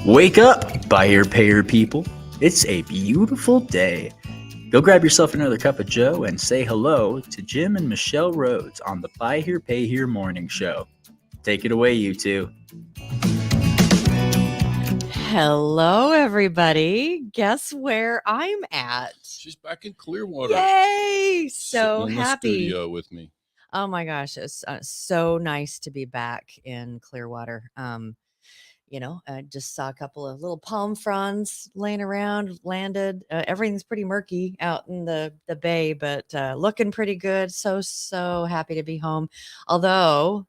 Wake up, buyer payer people. It's a beautiful day. Go grab yourself another cup of joe and say hello to Jim and Michelle Rhodes on the Buy Here Pay Here morning show. Take it away, you two. Hello, everybody. Guess where I'm at? She's back in Clearwater. Yay! So in happy. The studio with me. Oh my gosh, it's so nice to be back in Clearwater. I just saw a couple of little palm fronds laying around, landed. Everything's pretty murky out in the bay, but looking pretty good. So happy to be home. Although,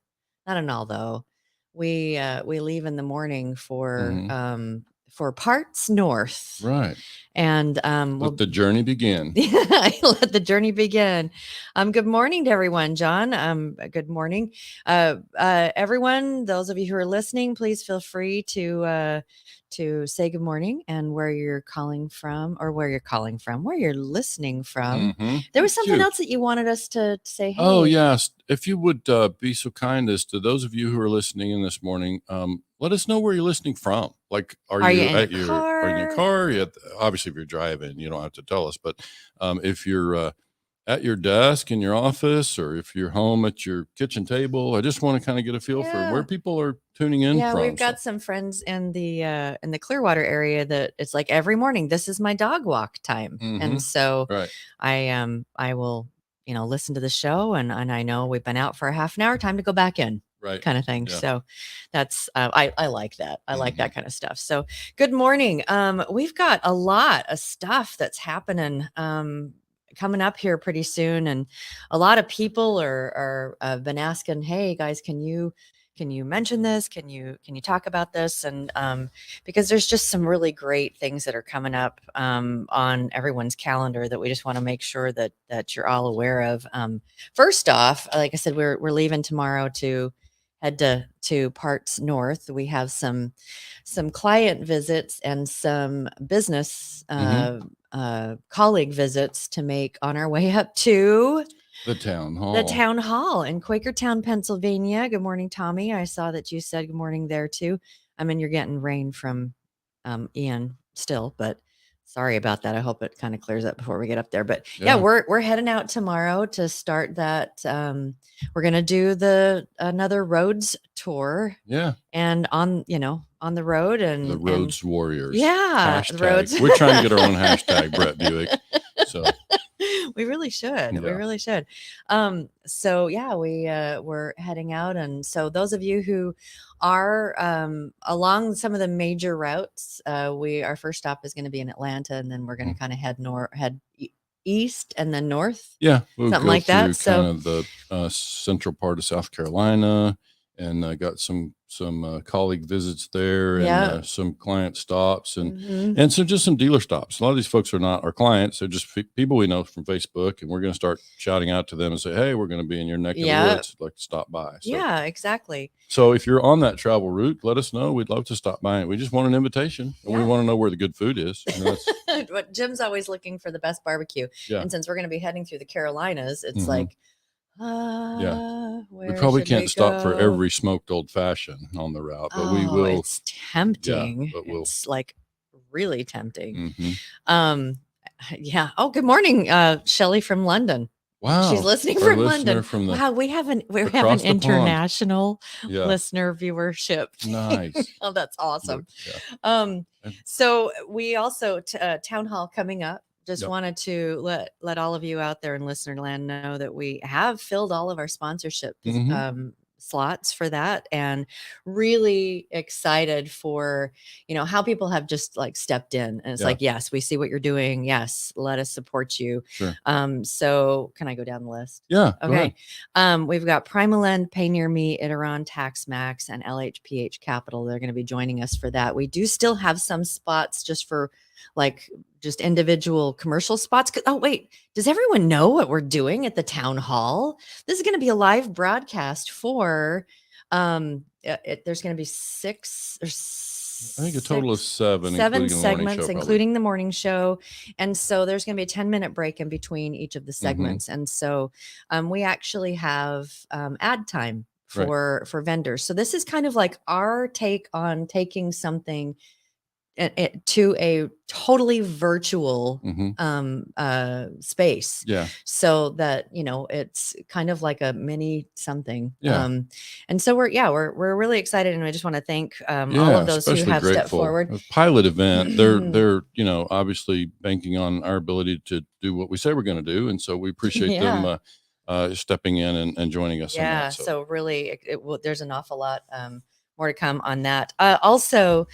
we leave in the morning for Parts North. Right. And let the journey begin. Let the journey begin. Good morning to everyone, John. Good morning. Everyone, those of you who are listening, please feel free to say good morning and where you're calling from, where you're listening from. Mm-hmm. There was something else that you wanted us to say. Hey. Oh, yes. If you would be so kind as to those of you who are listening in this morning, let us know where you're listening from. Like, are you in your car? Obviously, if you're driving, you don't have to tell us. But if you're at your desk in your office, or if you're home at your kitchen table, I just want to kind of get a feel for where people are tuning in from. We've got some friends in the Clearwater area that it's like every morning, this is my dog walk time. Mm-hmm. And so I will, listen to the show and I know we've been out for a half an hour, time to go back in. Right. Kind of thing. Yeah. So that's, I like that. I like that kind of stuff. So good morning. We've got a lot of stuff that's happening, coming up here pretty soon. And a lot of people are been asking, hey guys, can you mention this? Can you talk about this? And because there's just some really great things that are coming up on everyone's calendar that we just want to make sure that you're all aware of. First off, like I said, we're leaving tomorrow to head to Parts North. We have some client visits and some business colleague visits to make on our way up to the town hall in Quakertown, Pennsylvania. Good morning, Tommy. I saw that you said good morning there too. I mean, you're getting rain from Ian still, but sorry about that. I hope it kind of clears up before we get up there. But yeah, we're heading out tomorrow to start that. We're gonna do another roads tour. Yeah, and on the road and the Roads Warriors. Yeah, hashtag. Roads. We're trying to get our own hashtag, Brett Buick. So we really should. Yeah. We really should. So yeah, we're heading out, and so those of you who are along some of the major routes, our first stop is going to be in Atlanta, and then we're going to kind of head east and then north. Yeah, we'll something like that. So kind of the central part of South Carolina, and got some colleague visits there, and some client stops, and so just some dealer stops. A lot of these folks are not our clients; they're just people we know from Facebook, and we're going to start shouting out to them and say, "Hey, we're going to be in your neck of the woods. I'd like to stop by." So, yeah, exactly. So if you're on that travel route, let us know. We'd love to stop by. We just want an invitation, and we want to know where the good food is. But Jim's always looking for the best barbecue, and since we're going to be heading through the Carolinas, it's like. We probably can't stop for every smoked old fashioned on the route, but we will. It's tempting. Yeah, but it's like really tempting. Oh, good morning, Shelley from London. Wow, she's listening from London. Wow, we have an international listener viewership. Nice. Oh, that's awesome. Yeah. So we also town hall coming up. Just wanted to let all of you out there in listener land know that we have filled all of our sponsorship slots for that, and really excited for how people have just like stepped in, and it's like, yes, we see what you're doing, yes, let us support you. Sure. So can I go down the list? Yeah. Okay. We've got Primalend, Pay Near Me, Iteron, TaxMax, and LHPH Capital. They're going to be joining us for that. We do still have some spots just for like just individual commercial spots. Oh, wait, does everyone know what we're doing at the town hall? This is going to be a live broadcast for, there's going to be a total of seven segments, including the morning show. And so there's going to be a 10-minute break in between each of the segments. And so we actually have ad time for vendors. So this is kind of like our take on taking something to a totally virtual space. Yeah. So that, it's kind of like a mini something. Yeah. And so we're really excited, and I just want to thank all of those who have stepped forward. A pilot event. They're obviously banking on our ability to do what we say we're going to do, and so we appreciate them stepping in and joining us. Yeah. On that, so really, there's an awful lot more to come on that. Also,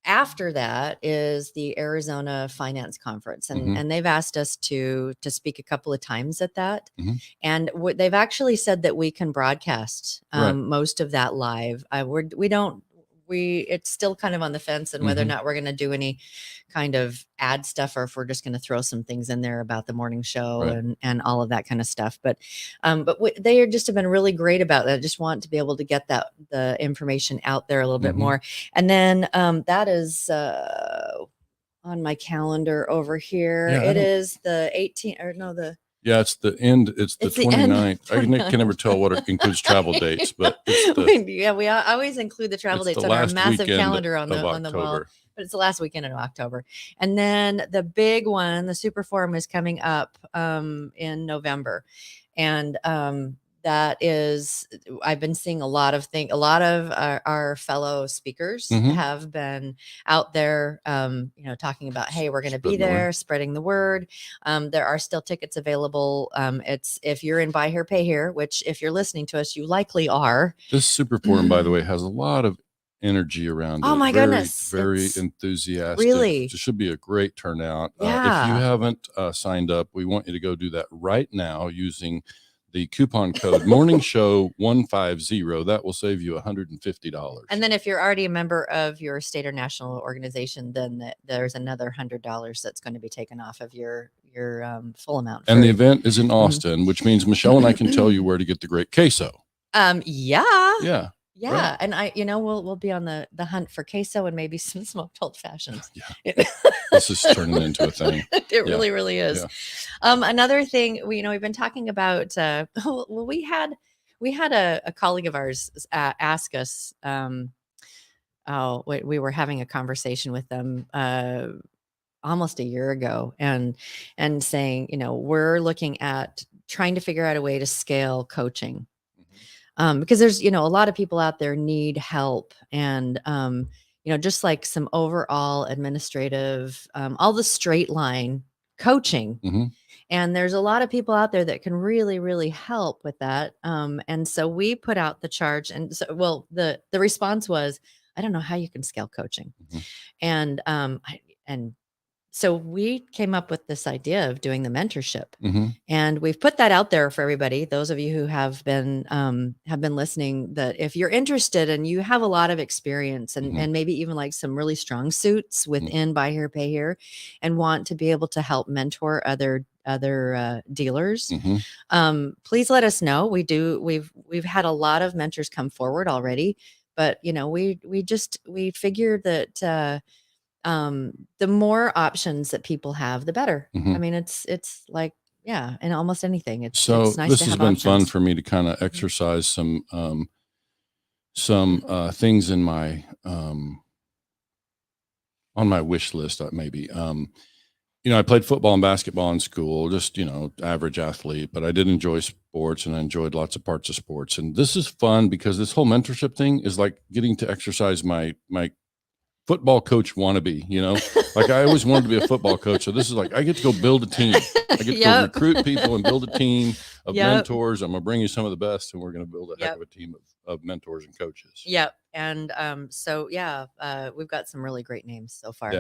after that is the Arizona Finance Conference, and they've asked us to speak a couple of times at that, and they've actually said that we can broadcast most of that live. It's still kind of on the fence, and whether or not we're going to do any kind of ad stuff, or if we're just going to throw some things in there about the morning show and all of that kind of stuff. But they have been really great about that. I just want to be able to get the information out there a little bit more. And then that is on my calendar over here. It is the 18th, or no, yeah, it's the end. It's the 29th. I can never tell what it includes travel dates, but we always include the travel dates on our massive calendar on the wall. But it's the last weekend of October. And then the big one, the Super Forum, is coming up in November. And that is, I've been seeing a lot of our fellow speakers have been out there, talking about, hey, we're going to be there, spreading the word. There are still tickets available. It's, if you're in Buy Here, Pay Here, which if you're listening to us, you likely are. This Super Forum, by the way, has a lot of energy around it. Oh my goodness. Very enthusiastic. Really. It should be a great turnout. Yeah. If you haven't signed up, we want you to go do that right now using the coupon code Morning Show 150. That will save you $150. And then if you're already a member of your state or national organization, then there's another $100 that's going to be taken off of your full amount. And the event is in Austin, which means Michelle and I can tell you where to get the great queso. Yeah. Right. And we'll be on the hunt for queso and maybe some smoked old fashions. Yeah. This is turning into a thing. It really is. Yeah. Another thing, we've been talking about, we had a colleague of ours ask us, we were having a conversation with them almost a year ago, and saying, we're looking at trying to figure out a way to scale coaching. Because there's, a lot of people out there need help, and, just like some overall administrative, all the straight line coaching. And there's a lot of people out there that can really, really help with that. And so we put out the charge, and so, the response was, I don't know how you can scale coaching. And so we came up with this idea of doing the mentorship, and we've put that out there for everybody. Those of you who have been listening, that if you're interested and you have a lot of experience and maybe even like some really strong suits within Buy Here, Pay Here, and want to be able to help mentor other dealers, please let us know. We've had a lot of mentors come forward already, but we figured that the more options that people have, the better. I mean, it's like, in almost anything. It's nice this to has have been options. fun for me to kind of exercise some things in my on my wish list, maybe. I played football and basketball in school, just, average athlete, but I did enjoy sports, and I enjoyed lots of parts of sports. And this is fun because this whole mentorship thing is like getting to exercise my football coach wannabe, like I always wanted to be a football coach. So this is like, I get to go build a team. I get to go recruit people and build a team of mentors. I'm going to bring you some of the best, and we're going to build a heck of a team of mentors and coaches. Yep. And we've got some really great names so far,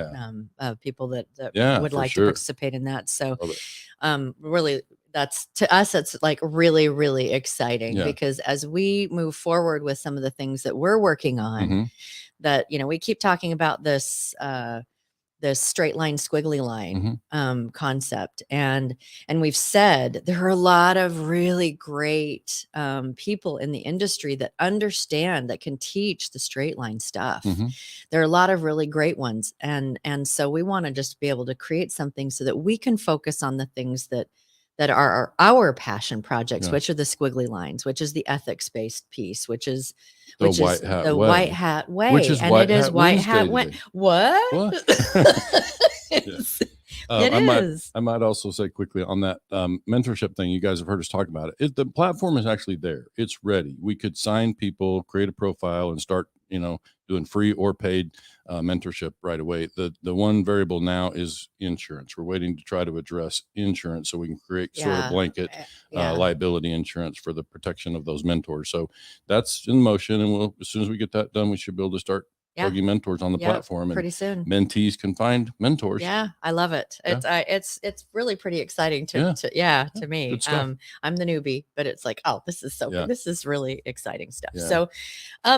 people that would like to participate in that. So really, to us, it's like really, really exciting, because as we move forward with some of the things that we're working on, that, we keep talking about this straight line, squiggly line concept. And we've said there are a lot of really great people in the industry that understand, that can teach the straight line stuff. There are a lot of really great ones. And so we want to just be able to create something so that we can focus on the things that that are our passion projects, which are the squiggly lines, which is the ethics-based piece, which is the White Hat Way, which is and White it is Hat White Hat Wednesday. What? I might also say quickly on that mentorship thing. You guys have heard us talk about it. The platform is actually there. It's ready. We could sign people, create a profile, and start, doing free or paid mentorship right away. The one variable now is insurance. We're waiting to try to address insurance so we can create sort of blanket liability insurance for the protection of those mentors. So that's in motion, and as soon as we get that done, we should be able to start plugging mentors on the platform, and pretty soon mentees can find mentors. Yeah, I love it. It's really pretty exciting to me. I'm the newbie, but it's like, oh, this is so good. This is really exciting stuff. So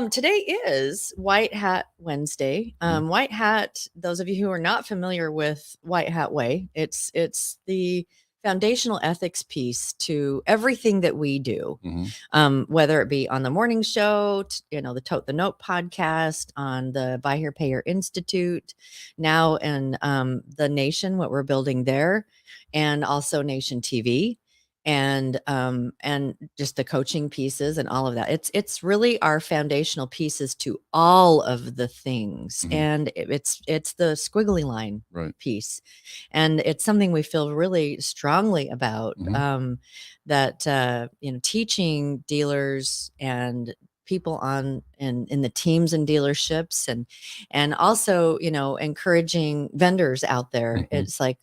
today is White Hat Wednesday. White Hat, those of you who are not familiar with White Hat Way, it's the foundational ethics piece to everything that we do, whether it be on the morning show, the Tote the Note podcast, on the Buy Here Pay Here Institute, now in the Nation, what we're building there, and also Nation TV, and just the coaching pieces and all of that. It's really our foundational pieces to all of the things, and it's the squiggly line piece, and it's something we feel really strongly about. That teaching dealers and people in the teams and dealerships, and also encouraging vendors out there. It's like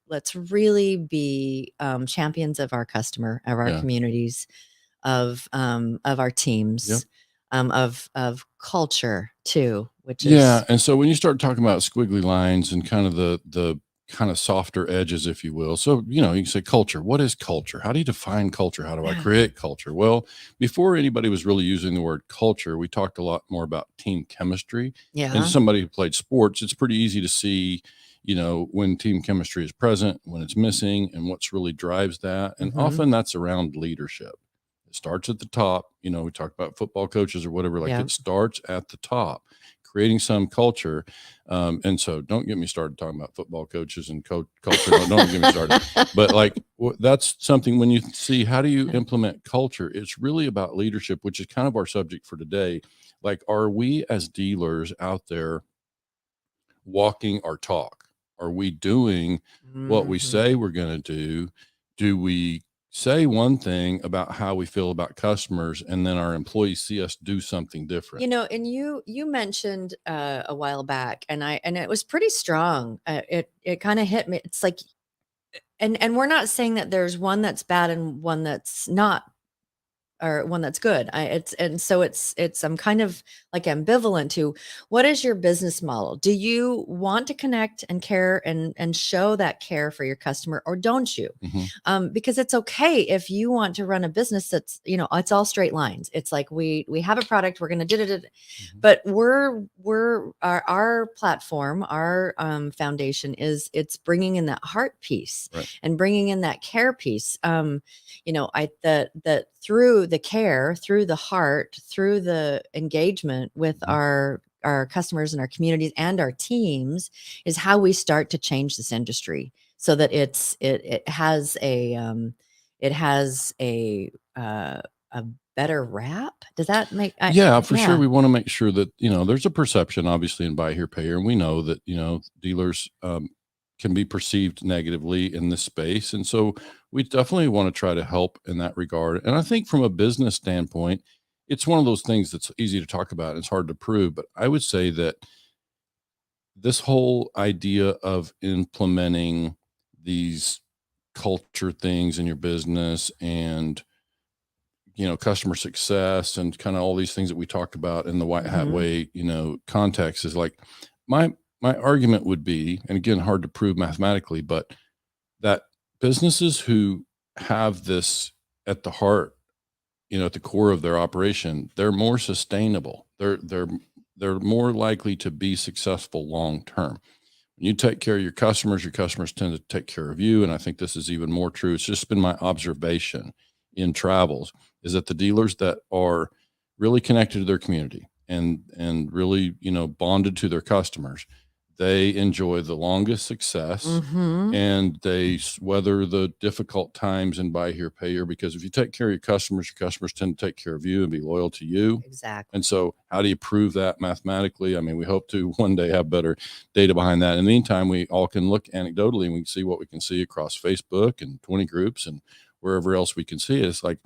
let's really be champions of our customer, of our communities, of our teams, of culture too, which is and so when you start talking about squiggly lines and kind of the kind of softer edges, if you will. So, you can say culture. What is culture? How do you define culture? How do I create culture? Well, before anybody was really using the word culture, we talked a lot more about team chemistry. And somebody who played sports, it's pretty easy to see, when team chemistry is present, when it's missing, and what's really drives that. And often that's around leadership. It starts at the top. We talk about football coaches or whatever, it starts at the top, creating some culture. And so don't get me started talking about football coaches and culture. Don't get me started. But that's something when you see how do you implement culture, it's really about leadership, which is kind of our subject for today. Are we as dealers out there walking our talk? Are we doing what we say we're going to do? Do we say one thing about how we feel about customers, and then our employees see us do something different? And you mentioned a while back, and it was pretty strong. It kind of hit me. It's like, and we're not saying that there's one that's bad and one that's not, or one that's good. I'm kind of like ambivalent to what is your business model? Do you want to connect and care and show that care for your customer, or don't you? Because it's okay if you want to run a business that's, it's all straight lines. It's like we have a product, we're going to do it, but our platform, our foundation it's bringing in that heart piece and bringing in that care piece. That through the care, through the heart, through the engagement with our customers and our communities and our teams is how we start to change this industry so that it has a better rap. Does that make sure. We want to make sure that there's a perception obviously in Buy Here Pay Here, and we know that dealers can be perceived negatively in this space. And so we definitely want to try to help in that regard. And I think from a business standpoint, it's one of those things that's easy to talk about and it's hard to prove. But I would say that this whole idea of implementing these culture things in your business and customer success and kind of all these things that we talked about in the White Hat Way, context is like my argument would be, and again, hard to prove mathematically, but that businesses who have this at the heart, at the core of their operation, they're more sustainable. They're more likely to be successful long term. When you take care of your customers tend to take care of you. And I think this is even more true. It's just been my observation in travels is that the dealers that are really connected to their community and really, bonded to their customers, they enjoy the longest success, and they weather the difficult times and buy here, pay here, because if you take care of your customers tend to take care of you and be loyal to you. Exactly. And so how do you prove that mathematically? I mean, we hope to one day have better data behind that. In the meantime, we all can look anecdotally and we can see what we can see across Facebook and 20 groups and wherever else we can see it. It's like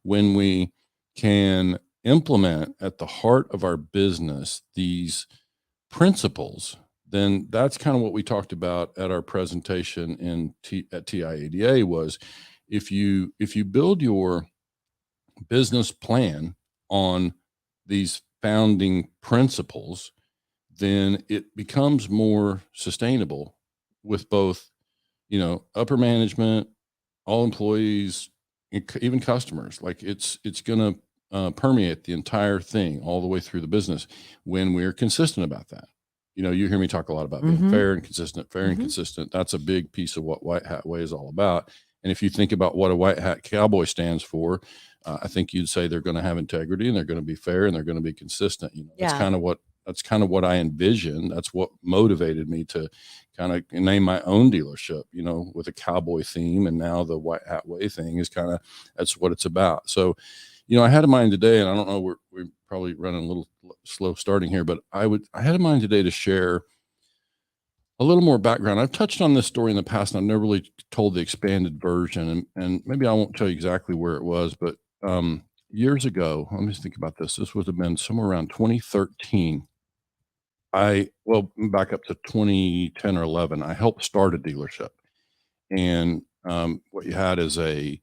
when we can implement at the heart of our business these principles, then that's kind of what we talked about at our presentation at TIADA was if you build your business plan on these founding principles, then it becomes more sustainable with both, upper management, all employees, even customers. Like it's going to permeate the entire thing all the way through the business when we're consistent about that. You hear me talk a lot about being fair and consistent, and consistent. That's a big piece of what White Hat Way is all about. And if you think about what a white hat cowboy stands for, I think you'd say they're going to have integrity and they're going to be fair and they're going to be consistent. That's kind of what I envisioned. That's what motivated me to kind of name my own dealership, with a cowboy theme. And now the White Hat Way thing is that's what it's about. So, I had in mind today, and I don't know, we're probably running a little slow starting here, but I had in mind today to share a little more background. I've touched on this story in the past, and I've never really told the expanded version, and maybe I won't tell you exactly where it was, but years ago, let me just think about this. This would have been somewhere around 2013. Back up to 2010 or 11, I helped start a dealership. And what you had is a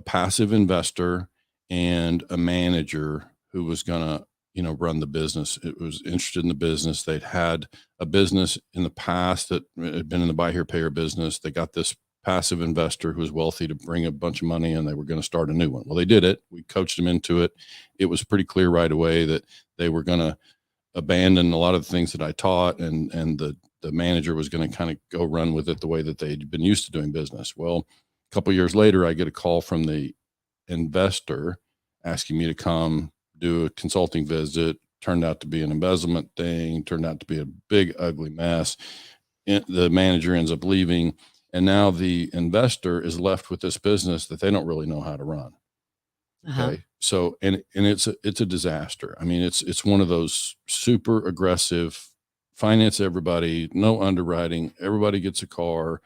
passive investor and a manager who was going to, run the business. It was interested in the business. They'd had a business in the past that had been in the buy here, pay here business. They got this passive investor who was wealthy to bring a bunch of money, and they were going to start a new one. Well, they did it. We coached them into it. It was pretty clear right away that they were going to abandon a lot of the things that I taught, and the manager was going to kind of go run with it the way that they'd been used to doing business. Well, a couple of years later, I get a call from the investor asking me to come do a consulting visit. Turned out to be an embezzlement thing, turned out to be a big, ugly mess. The manager ends up leaving, and now the investor is left with this business that they don't really know how to run. Okay. So, and it's a disaster. I mean, it's one of those super aggressive, finance everybody, no underwriting, everybody gets a car,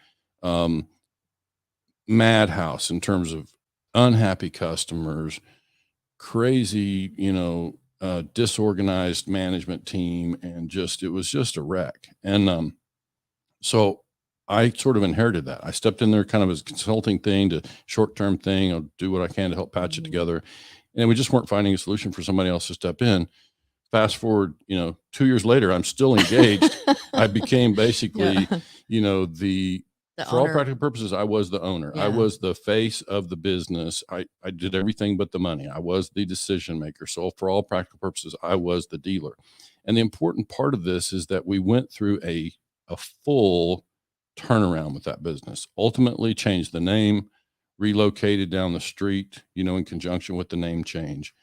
madhouse in terms of unhappy customers, crazy, disorganized management team. And it was just a wreck. And, so I sort of inherited that. I stepped in there kind of as a consulting thing to short-term thing. I'll do what I can to help patch it together. And we just weren't finding a solution for somebody else to step in. Fast forward, 2 years later, I'm still engaged. I became basically, for all practical purposes, I was the owner. Yeah. I was the face of the business. I did everything but the money. I was the decision maker. So for all practical purposes, I was the dealer. And the important part of this is that we went through a full turnaround with that business. Ultimately changed the name, relocated down the street, in conjunction with the name change.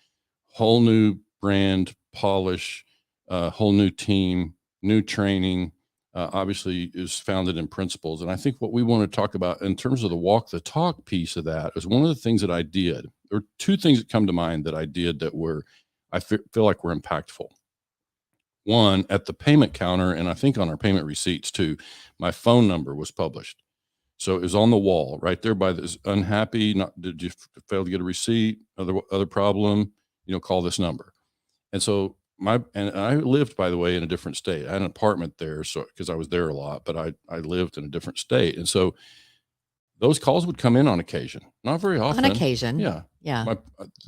Whole new brand, polish, whole new team, new training. Obviously is founded in principles. And I think what we want to talk about in terms of the walk the talk piece of that is one of the things that I did. There are two things that come to mind that I did that I feel like were impactful. One, at the payment counter, and I think on our payment receipts too, my phone number was published. So it was on the wall right there by this unhappy, did you fail to get a receipt? Other problem, call this number. And so and I lived, by the way, in a different state. I had an apartment there, so because I was there a lot, but I lived in a different state. And so those calls would come in on occasion, not very often. On occasion. Yeah. Yeah.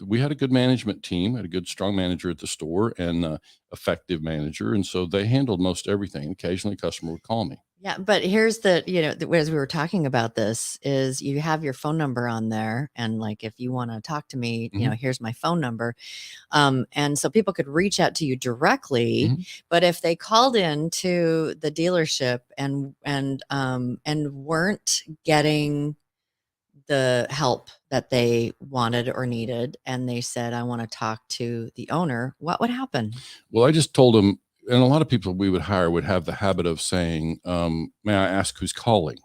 We had a good management team, had a good, strong manager at the store and effective manager. And so they handled most everything. Occasionally a customer would call me. Yeah. But here's as we were talking about this is you have your phone number on there. And like, if you want to talk to me, here's my phone number. And so people could reach out to you directly, but if they called in to the dealership and weren't getting the help that they wanted or needed, and they said, I want to talk to the owner, what would happen? Well, I just told them, and a lot of people we would hire would have the habit of saying, may I ask who's calling?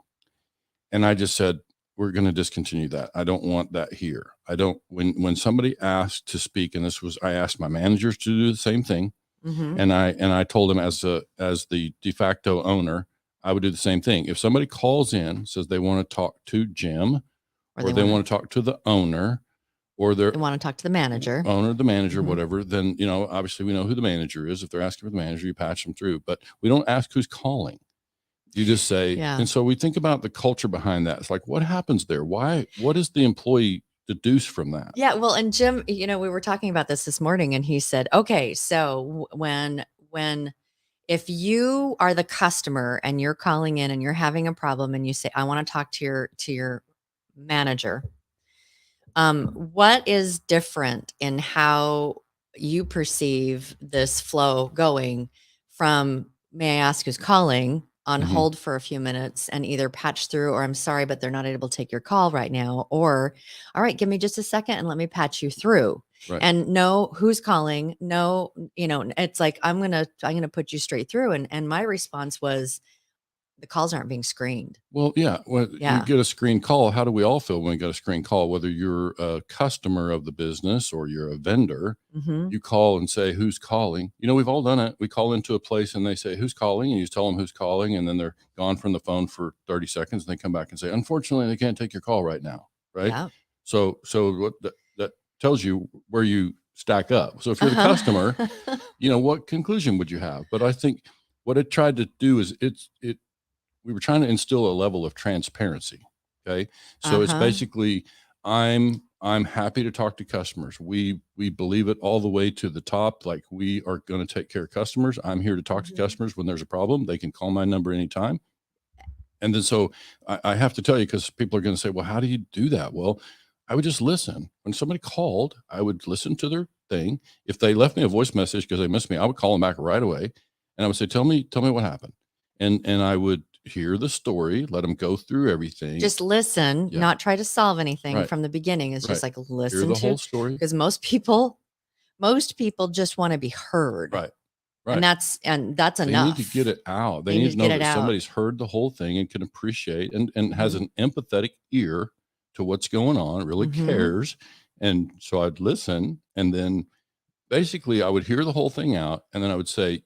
And I just said, we're going to discontinue that. I don't want that here. I don't, when somebody asked to speak, and I asked my managers to do the same thing. And I told them as the de facto owner, I would do the same thing. If somebody calls in, says they want to talk to Jim, or they want to talk to the owner, or they want to talk to the manager, whatever, then, obviously we know who the manager is. If they're asking for the manager, you patch them through, but we don't ask who's calling. You just say, and so we think about the culture behind that. It's like, what happens there? What does the employee deduce from that? Yeah. Well, and Jim, we were talking about this morning, and he said, okay, so if you are the customer and you're calling in and you're having a problem and you say, I want to talk to your manager, what is different in how you perceive this flow going from, may I ask who's calling, on hold for a few minutes and either patch through, or I'm sorry, but they're not able to take your call right now, or, all right, give me just a second and let me patch you through. Right. And know who's calling. No, it's like, I'm going to put you straight through. And my response was, the calls aren't being screened. Well, yeah. You get a screened call. How do we all feel when we get a screened call? Whether you're a customer of the business or you're a vendor, you call and say, who's calling? We've all done it. We call into a place and they say, who's calling? And you tell them who's calling. And then they're gone from the phone for 30 seconds. And they come back and say, unfortunately, they can't take your call right now. Right. Yeah. So what that tells you where you stack up. So if you're the customer, what conclusion would you have? But I think what it tried to do is we were trying to instill a level of transparency. Okay. So it's basically, I'm happy to talk to customers. We believe it all the way to the top. Like, we are going to take care of customers. I'm here to talk to customers when there's a problem. They can call my number anytime. And then, so I have to tell you, because people are going to say, well, how do you do that? Well, I would just listen. When somebody called, I would listen to their thing. If they left me a voice message because they missed me, I would call them back right away. And I would say, tell me what happened. And I would hear the story, let them go through everything. Just listen, not try to solve anything from the beginning. It's just like, listen to the whole story. Because most people just want to be heard. Right. And that's enough. They need to get it out. They need to know that somebody's heard the whole thing and can appreciate and has an empathetic ear to what's going on, really cares. And so I'd listen, and then basically I would hear the whole thing out. And then I would say,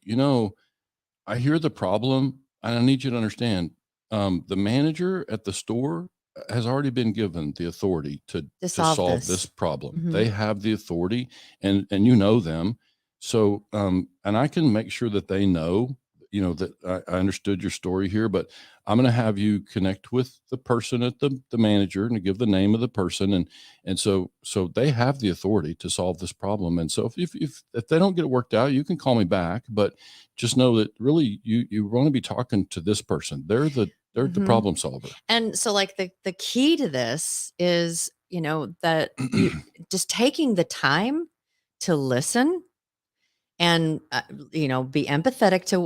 I hear the problem, and I need you to understand, the manager at the store has already been given the authority to solve this problem. They have the authority, and them. So, and I can make sure that they know, that I understood your story here, but I'm going to have you connect with the person at the manager and give the name of the person. And so they have the authority to solve this problem. And so if they don't get it worked out, you can call me back, but just know that really you want to be talking to this person. They're the problem solver. And so, like, the key to this is, that you just taking the time to listen and be empathetic to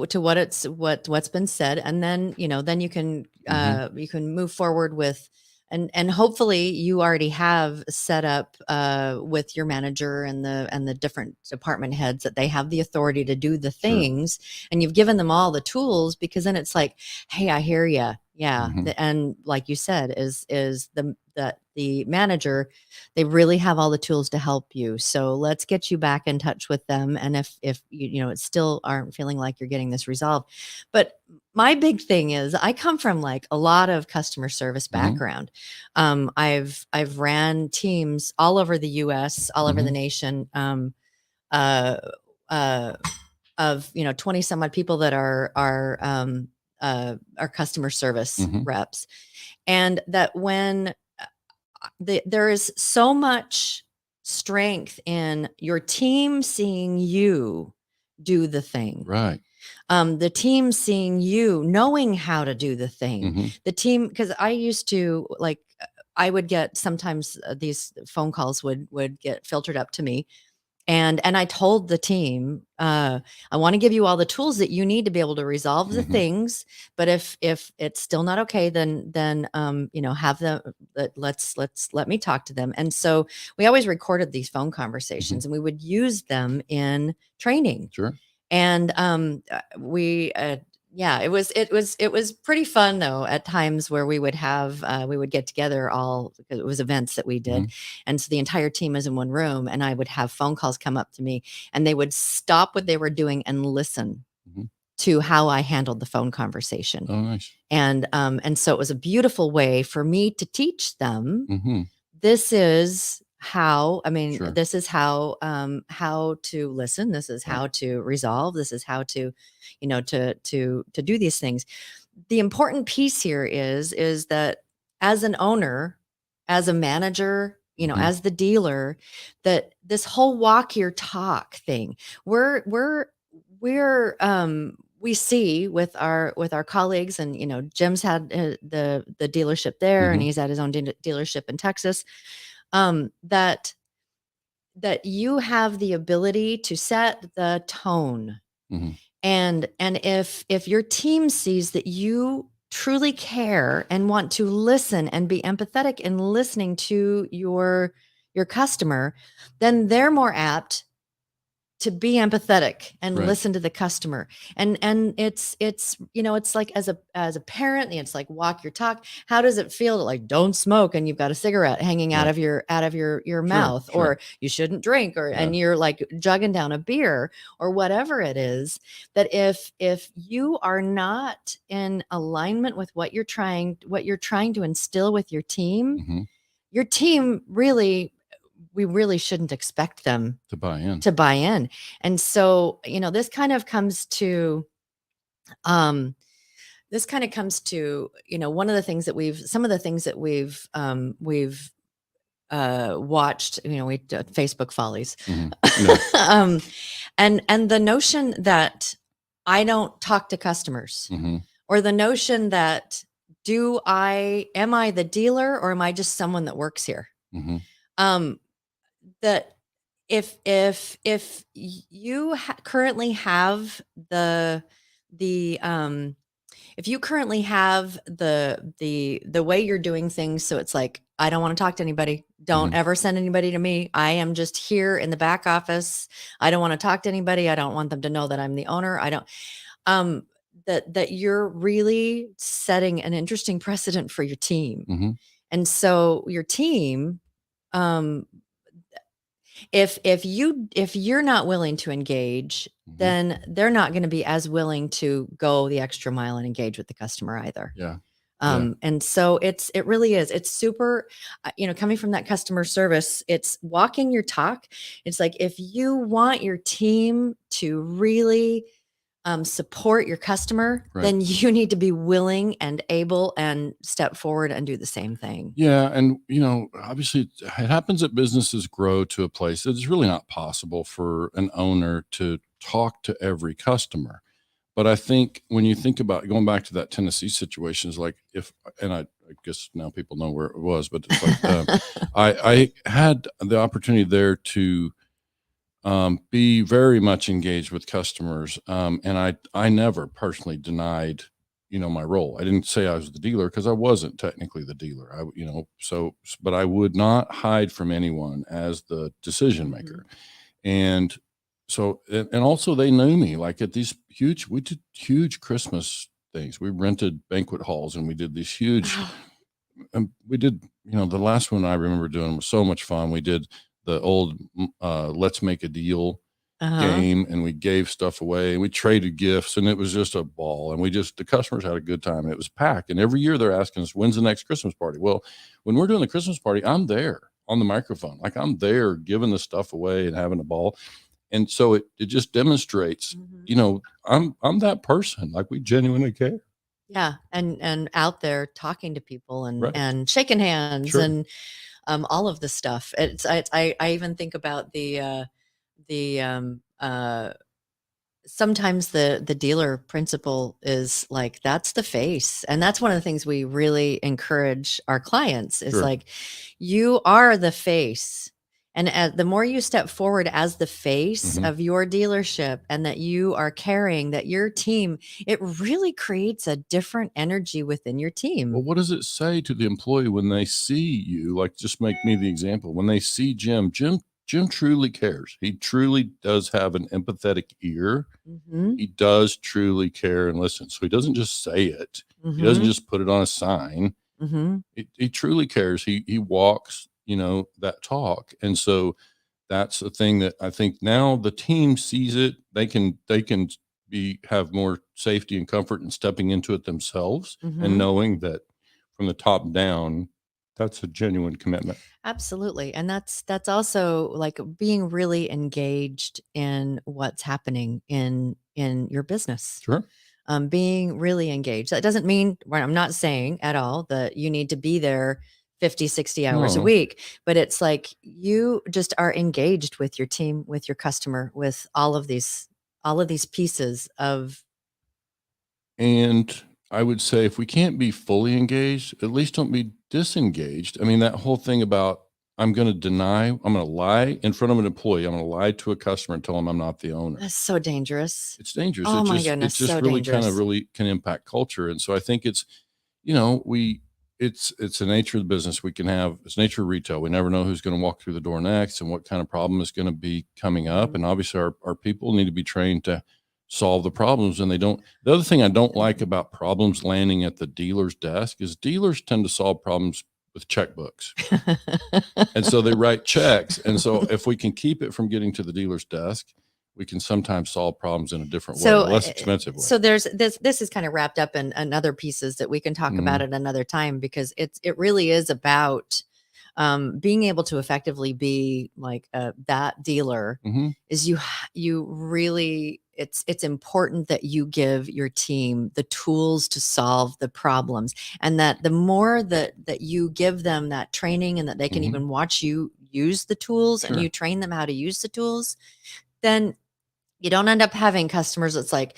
what's been said, and then then you can move forward with, and hopefully you already have set up with your manager and the different department heads that they have the authority to do the things, and you've given them all the tools, because then it's like, hey, I hear you. Yeah. And like you said, is the manager, they really have all the tools to help you. So let's get you back in touch with them. And if it still aren't feeling like you're getting this resolved. But my big thing is, I come from like a lot of customer service background. I've ran teams all over the US, all over the nation, of 20 some odd people that are customer service reps. And that when there is so much strength in your team seeing you do the thing. Right. The team seeing you, knowing how to do the thing. The team, because I used to, like, I would get sometimes these phone calls would get filtered up to me. And I told the team, I want to give you all the tools that you need to be able to resolve the things. But if it's still not okay, then have them. Let me talk to them. And so we always recorded these phone conversations, and we would use them in training. Sure. And yeah, it was pretty fun though at times where we would get together all, because it was events that we did. And so the entire team is in one room, and I would have phone calls come up to me, and they would stop what they were doing and listen to how I handled the phone conversation. Oh, nice. And so it was a beautiful way for me to teach them, this is how, this is how to listen. This is how to resolve. This is how to, to do these things. The important piece here is that as an owner, as a manager, as the dealer, that this whole walk your talk thing, we see with our colleagues, and Jim's had the dealership there, and he's had his own dealership in Texas, that you have the ability to set the tone. And if your team sees that you truly care and want to listen and be empathetic in listening to your customer, then they're more apt to be empathetic and listen to the customer. And it's it's like as a parent, it's like walk your talk. How does it feel to like don't smoke and you've got a cigarette hanging out of your mouth, or you shouldn't drink, or and you're like jugging down a beer or whatever it is, that if you are not in alignment with what you're trying to instill with your team, your team we really shouldn't expect them to buy in. And so, this kind of comes to, one of the things that some of the things that we've watched, we did Facebook follies, and the notion that I don't talk to customers, or the notion that am I the dealer, or am I just someone that works here? That if you currently have the way you're doing things, so it's like, I don't want to talk to anybody. Don't ever send anybody to me. I am just here in the back office. I don't want to talk to anybody. I don't want them to know that I'm the owner. I don't, that you're really setting an interesting precedent for your team. And so your team, if you're not willing to engage, then they're not going to be as willing to go the extra mile and engage with the customer either. And so it really is. It's super, coming from that customer service, it's walking your talk. It's like, if you want your team to really support your customer, then you need to be willing and able and step forward and do the same thing. Yeah. And, obviously it happens that businesses grow to a place that it's really not possible for an owner to talk to every customer. But I think when you think about going back to that Tennessee situation, is like I guess now people know where it was, but it's like, I had the opportunity there to be very much engaged with customers. And I never personally denied, my role. I didn't say I was the dealer, because I wasn't technically the dealer. But I would not hide from anyone as the decision maker. And so, and also they knew me, like at these we did huge Christmas things. We rented banquet halls, and we did these huge, we did, the last one I remember doing was so much fun. We did the old let's make a deal game, and we gave stuff away, and we traded gifts, and it was just a ball. And the customers had a good time, and it was packed. And every year they're asking us, when's the next Christmas party? Well, when we're doing the Christmas party, I'm there on the microphone. Like, I'm there giving the stuff away and having a ball. And so it just demonstrates, I'm that person. Like, we genuinely care. Yeah. And out there talking to people and shaking hands and all of the stuff. I even think about sometimes the dealer principle is like, that's the face. And that's one of the things we really encourage our clients is like, you are the face. And the more you step forward as the face of your dealership, and that you are caring, that your team, it really creates a different energy within your team. Well, what does it say to the employee when they see you? Like, just make me the example. When they see Jim Jim truly cares. He truly does have an empathetic ear. Mm-hmm. He does truly care and listen. So he doesn't just say it. Mm-hmm. He doesn't just put it on a sign. Mm-hmm. He truly cares. He walks, that talk. And so that's a thing that I think now the team sees it. They can have more safety and comfort in stepping into it themselves Mm-hmm. and knowing that from the top down, that's a genuine commitment. Absolutely. And that's also like being really engaged in what's happening in your business. Sure. Being really engaged. That doesn't mean, I'm not saying at all that you need to be there 50, 60 hours a week, but it's like you just are engaged with your team, with your customer, with all of these pieces of. And I would say if we can't be fully engaged, at least don't be disengaged. I mean, that whole thing about I'm going to lie in front of an employee. I'm going to lie to a customer and tell them I'm not the owner. That's so dangerous. It's dangerous. Oh my goodness. It's just so really dangerous. really can impact culture. And so I think it's, it's the nature of the business. It's nature of retail. We never know who's going to walk through the door next and what kind of problem is going to be coming up. And obviously our people need to be trained to solve the problems. And the other thing I don't like about problems landing at the dealer's desk is dealers tend to solve problems with checkbooks. And so they write checks. And so if we can keep it from getting to the dealer's desk, we can sometimes solve problems in a different way, a less expensive way. So there's this is kind of wrapped up in other pieces that we can talk about at another time, because it really is about being able to effectively be like that dealer. Is you really, it's important that you give your team the tools to solve the problems, and that the more that you give them that training and that they can even watch you use the tools and you train them how to use the tools, then you don't end up having customers that's like,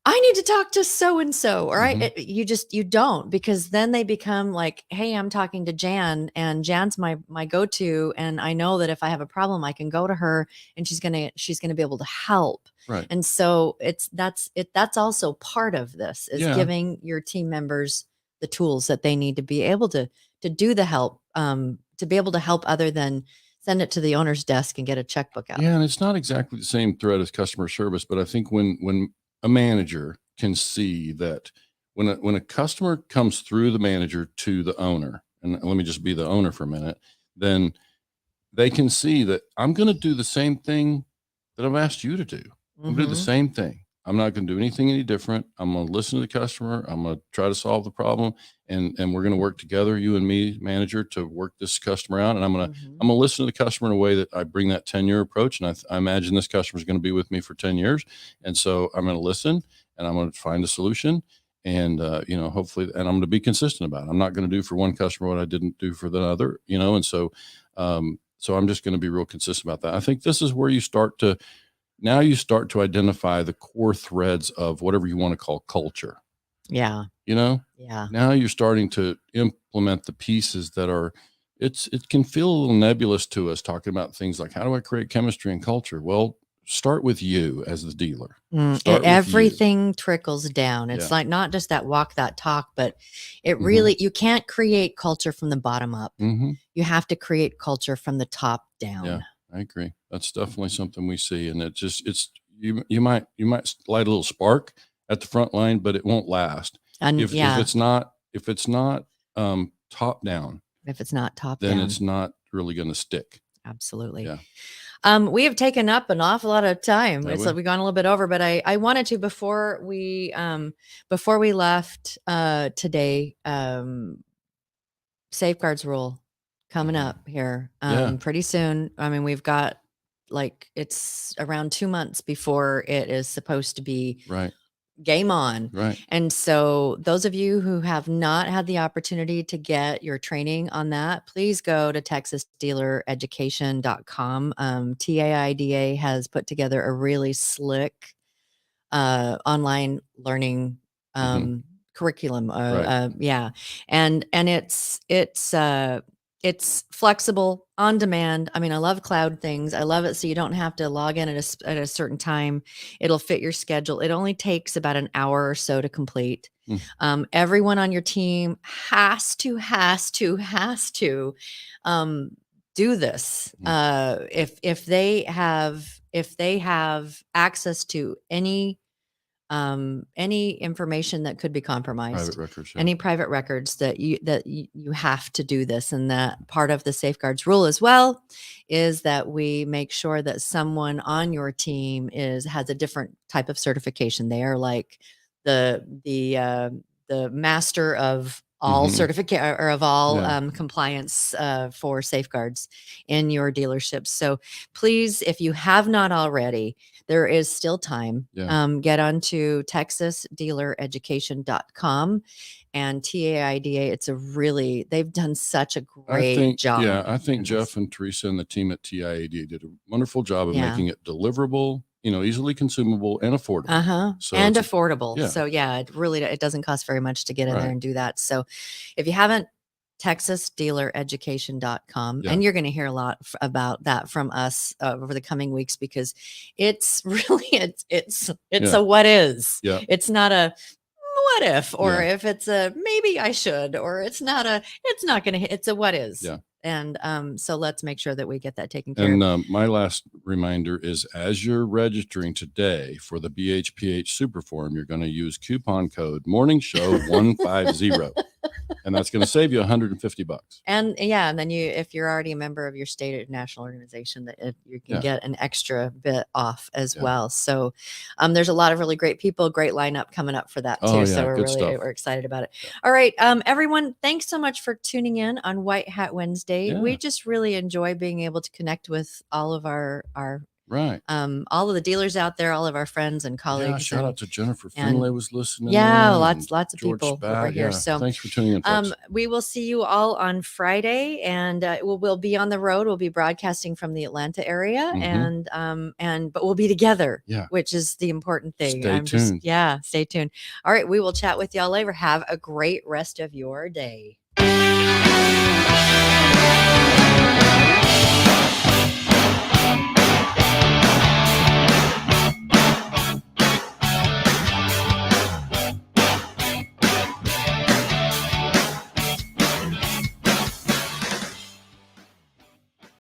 I need to talk to so-and-so, or you don't, because then they become like, hey, I'm talking to Jan, and Jan's my go-to. And I know that if I have a problem, I can go to her and she's going to be able to help. Right. And so that's also part of this is giving your team members the tools that they need to be able to do the help, to be able to help other than send it to the owner's desk and get a checkbook out. Yeah. And it's not exactly the same threat as customer service, but I think when a manager can see that when a customer comes through the manager to the owner, and let me just be the owner for a minute, then they can see that I'm going to do the same thing that I've asked you to do. I'm going to do the same thing. I'm not going to do anything any different. I'm going to listen to the customer. I'm going to try to solve the problem, and we're going to work together, you and me, manager, to work this customer out. And I'm going to listen to the customer in a way that I bring that 10-year approach. And I imagine this customer is going to be with me for 10 years. And so I'm going to listen and I'm going to find a solution. And, hopefully, and I'm going to be consistent about it. I'm not going to do for one customer what I didn't do for the other, and so I'm just going to be real consistent about that. I think this is where you start to identify the core threads of whatever you want to call culture. Yeah. Yeah. Now you're starting to implement the pieces that are, it can feel a little nebulous to us talking about things like, how do I create chemistry and culture? Well, start with you as the dealer. Everything trickles down. It's like not just that walk, that talk, but it really, you can't create culture from the bottom up. You have to create culture from the top down. Yeah, I agree. That's definitely something we see. And you might light a little spark at the front line, but it won't last. And if it's not top down, then it's not really going to stick. Absolutely. Yeah. We have taken up an awful lot of time. It's like we've gone a little bit over, but I wanted to, before we left today, safeguards rule coming up here pretty soon. I mean, we've got it's around 2 months before it is supposed to be game on. Right. And so those of you who have not had the opportunity to get your training on that, please go to texasdealereducation.com. TAIDA has put together a really slick online learning curriculum. And it's flexible, on demand. I mean, I love cloud things. I love it. So you don't have to log in at a certain time. It'll fit your schedule. It only takes about an hour or so to complete. Everyone on your team has to do this. If they have access to any information that could be compromised, private records, any private records, that you have to do this. And that part of the safeguards rule as well is that we make sure that someone on your team has a different type of certification. They are like the master of all certificate or of all compliance for safeguards in your dealerships. So please, if you have not already, there is still time. Get onto texasdealereducation.com and TAIDA. They've done such a great job. Yeah, I think Jeff and Teresa and the team at TIADA did a wonderful job of making it deliverable, easily consumable and affordable. So affordable. Yeah. So it doesn't cost very much to get in there and do that. So if you haven't, texasdealereducation.com, and you're going to hear a lot about that from us over the coming weeks, because it's really it's a what is. It's not a what if, or if it's a maybe I should, or it's not going to hit. It's a what is. And so let's make sure that we get that taken care of. And my last reminder is, as you're registering today for the BHPH Super Forum, you're going to use coupon code Morning Show 150. And that's going to save you $150. And then if you're already a member of your state or national organization, that you can get an extra bit off as well. So there's a lot of really great people, great lineup coming up for that too. So we're excited about it. All right, everyone, thanks so much for tuning in on White Hat Wednesday. We just really enjoy being able to connect with all of our all of the dealers out there, all of our friends and colleagues. Shout out to Jennifer Finlay was listening. Lots of George people over here. So thanks for tuning in, folks. We will see you all on Friday, and we'll be on the road. We'll be broadcasting from the Atlanta area, but we'll be together, which is the important thing. Stay tuned. Stay tuned. All right, we will chat with y'all later. Have a great rest of your day.